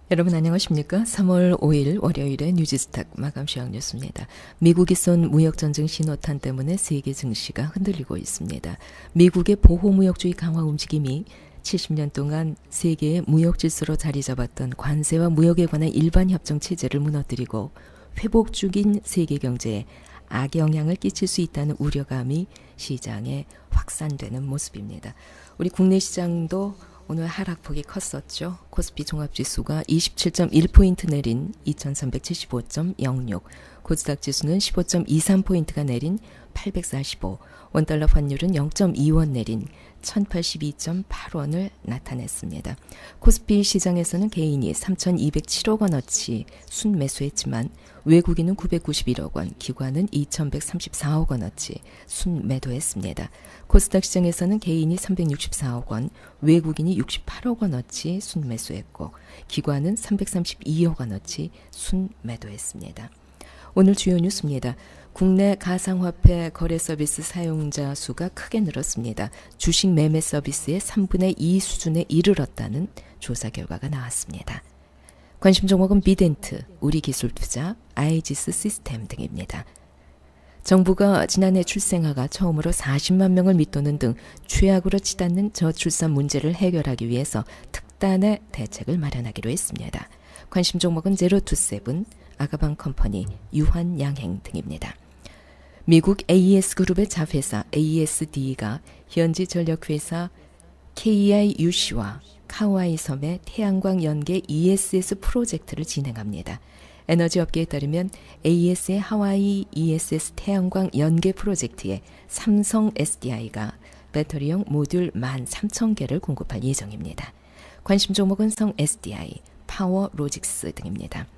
여러분 안녕하십니까? 3월 5일 월요일의 뉴지스탁 마감 시황 뉴스입니다. 미국이 쏜 무역전쟁 신호탄 때문에 세계 증시가 흔들리고 있습니다. 미국의 보호무역주의 강화 움직임이 70년 동안 세계의 무역 질서로 자리 잡았던 관세와 무역에 관한 일반 협정 체제를 무너뜨리고 회복 중인 세계 경제에 악영향을 끼칠 수 있다는 우려감이 시장에 확산되는 모습입니다. 우리 국내 시장도 오늘 하락폭이 컸었죠. 코스피 종합지수가 27.1포인트 내린 2375.06, 코스닥 지수는 15.23포인트가 내린 845, 원달러 환율은 0.2원 내린 1082.8원을 나타냈습니다. 코스피 시장에서는 개인이 3,207억 원어치 순매수했지만 외국인은 991억 원, 기관은 2,134억 원어치 순매도했습니다. 코스닥 시장에서는 개인이 364억 원, 외국인이 68억 원어치 순매수했고 기관은 332억 원어치 순매도했습니다. 오늘 주요 뉴스입니다. 국내 가상화폐 거래 서비스 사용자 수가 크게 늘었습니다. 주식 매매 서비스의 3분의 2 수준에 이르렀다는 조사 결과가 나왔습니다. 관심 종목은 비덴트, 우리기술투자, 아이지스 시스템 등입니다. 정부가 지난해 출생아가 처음으로 40만 명을 밑도는 등 최악으로 치닫는 저출산 문제를 해결하기 위해서 특단의 대책을 마련하기로 했습니다. 관심 종목은 제로투세븐, 아가방 컴퍼니, 유한양행 등입니다. 미국 AES그룹의 자회사 AESD가 현지 전력회사 KIUC와 카우아이 섬의 태양광 연계 ESS 프로젝트를 진행합니다. 에너지업계에 따르면 AES의 하와이 ESS 태양광 연계 프로젝트에 삼성 SDI가 배터리용 모듈 13,000개를 공급할 예정입니다. 관심 종목은 성 SDI, 파워로직스 등입니다.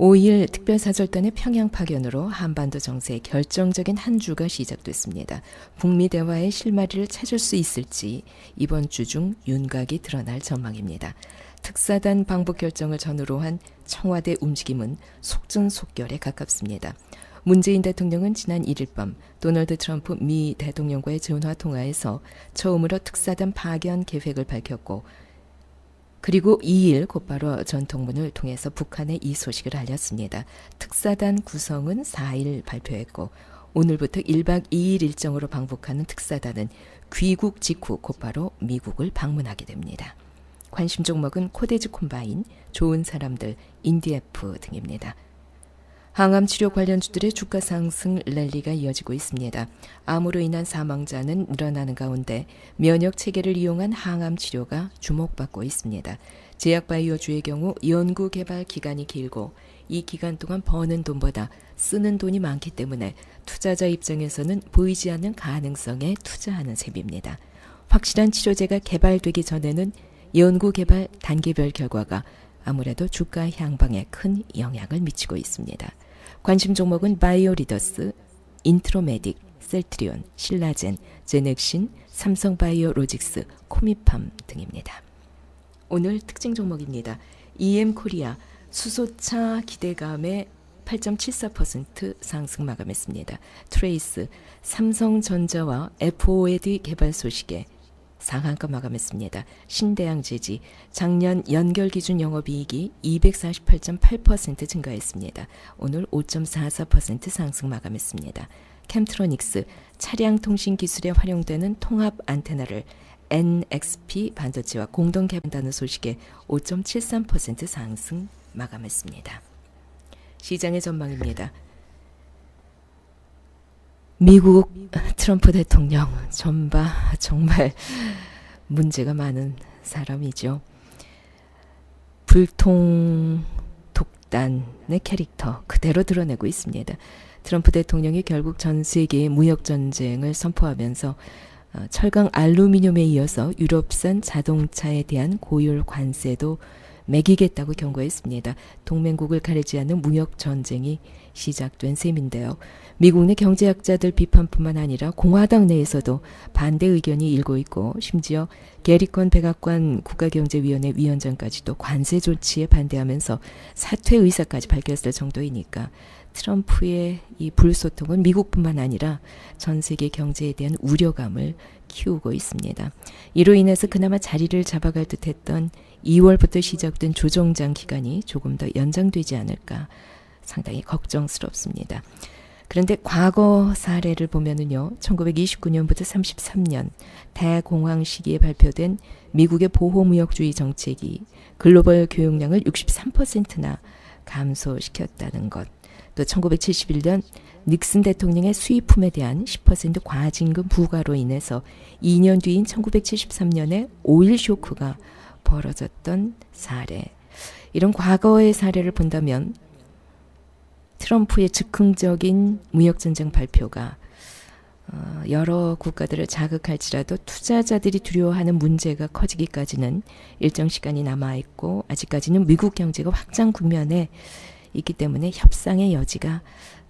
5일 특별사절단의 평양 파견으로 한반도 정세의 결정적인 한 주가 시작됐습니다. 북미 대화의 실마리를 찾을 수 있을지 이번 주 중 윤곽이 드러날 전망입니다. 특사단 방북 결정을 전후로 한 청와대 움직임은 속전속결에 가깝습니다. 문재인 대통령은 지난 1일 밤 도널드 트럼프 미 대통령과의 전화 통화에서 처음으로 특사단 파견 계획을 밝혔고 그리고 2일 곧바로 전통문을 통해서 북한에 이 소식을 알렸습니다. 특사단 구성은 4일 발표했고 오늘부터 1박 2일 일정으로 방북하는 특사단은 귀국 직후 곧바로 미국을 방문하게 됩니다. 관심 종목은 코데즈 콤바인, 좋은 사람들, 인디에프 등입니다. 항암 치료 관련주들의 주가 상승 랠리가 이어지고 있습니다. 암으로 인한 사망자는 늘어나는 가운데 면역 체계를 이용한 항암 치료가 주목받고 있습니다. 제약바이오주의 경우 연구 개발 기간이 길고 이 기간 동안 버는 돈보다 쓰는 돈이 많기 때문에 투자자 입장에서는 보이지 않는 가능성에 투자하는 셈입니다. 확실한 치료제가 개발되기 전에는 연구 개발 단계별 결과가 아무래도 주가 향방에 큰 영향을 미치고 있습니다. 관심 종목은 바이오리더스, 인트로메딕, 셀트리온, 신라젠, 제넥신, 삼성바이오로직스, 코미팜 등입니다. 오늘 특징 종목입니다. EM코리아 수소차 기대감에 8.74% 상승 마감했습니다. 트레이스, 삼성전자와 FOAD 개발 소식에 상한가 마감했습니다. 신대양제지, 작년 연결 기준 영업이익이 248.8% 증가했습니다. 오늘 5.44% 상승 마감했습니다. 캠트로닉스, 차량 통신 기술에 활용되는 통합 안테나를 NXP 반도체와 공동 개발한다는 소식에 5.73% 상승 마감했습니다. 시장의 전망입니다. 미국 트럼프 대통령 정말 문제가 많은 사람이죠. 불통 독단의 캐릭터 그대로 드러내고 있습니다. 트럼프 대통령이 결국 전 세계의 무역 전쟁을 선포하면서 철강 알루미늄에 이어서 유럽산 자동차에 대한 고율 관세도 매기겠다고 경고했습니다. 동맹국을 가리지 않는 무역 전쟁이 시작된 셈인데요. 미국 내 경제학자들 비판뿐만 아니라 공화당 내에서도 반대 의견이 일고 있고 심지어 게리컨 백악관 국가경제위원회 위원장까지도 관세 조치에 반대하면서 사퇴 의사까지 밝혔을 정도이니까 트럼프의 이 불소통은 미국뿐만 아니라 전 세계 경제에 대한 우려감을 키우고 있습니다. 이로 인해서 그나마 자리를 잡아갈 듯했던 2월부터 시작된 조정장 기간이 조금 더 연장되지 않을까 상당히 걱정스럽습니다. 그런데 과거 사례를 보면은요, 1929년부터 33년 대공황 시기에 발표된 미국의 보호무역주의 정책이 글로벌 교역량을 63%나 감소시켰다는 것, 또 1971년 닉슨 대통령의 수입품에 대한 10% 과징금 부과로 인해서 2년 뒤인 1973년에 오일 쇼크가 벌어졌던 사례. 이런 과거의 사례를 본다면 트럼프의 즉흥적인 무역전쟁 발표가 여러 국가들을 자극할지라도 투자자들이 두려워하는 문제가 커지기까지는 일정 시간이 남아있고 아직까지는 미국 경제가 확장 국면에 있기 때문에 협상의 여지가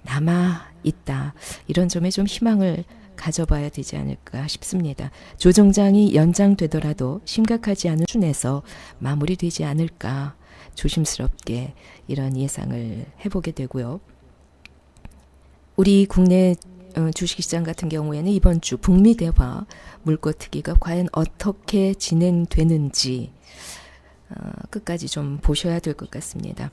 남아있다. 이런 점에 좀 희망을 가져봐야 되지 않을까 싶습니다. 조정장이 연장되더라도 심각하지 않은 수준에서 마무리되지 않을까 조심스럽게 이런 예상을 해보게 되고요. 우리 국내 주식시장 같은 경우에는 이번 주 북미 대화 물꼬트기가 과연 어떻게 진행되는지 끝까지 좀 보셔야 될 것 같습니다.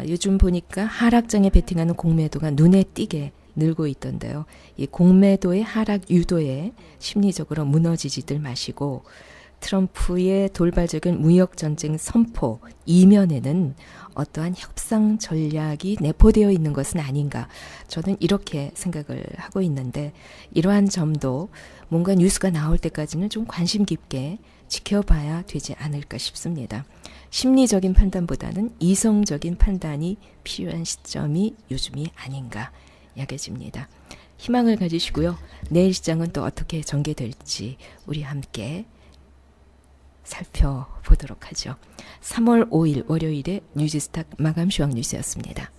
요즘 보니까 하락장에 베팅하는 공매도가 눈에 띄게 늘고 있던데요. 이 공매도의 하락 유도에 심리적으로 무너지지들 마시고 트럼프의 돌발적인 무역전쟁 선포 이면에는 어떠한 협상 전략이 내포되어 있는 것은 아닌가. 저는 이렇게 생각을 하고 있는데 이러한 점도 뭔가 뉴스가 나올 때까지는 좀 관심 깊게 지켜봐야 되지 않을까 싶습니다. 심리적인 판단보다는 이성적인 판단이 필요한 시점이 요즘이 아닌가 여겨집니다. 희망을 가지시고요. 내일 시장은 또 어떻게 전개될지 우리 함께 살펴보도록 하죠. 3월 5일 월요일에 뉴지스탁 마감 시황 뉴스였습니다.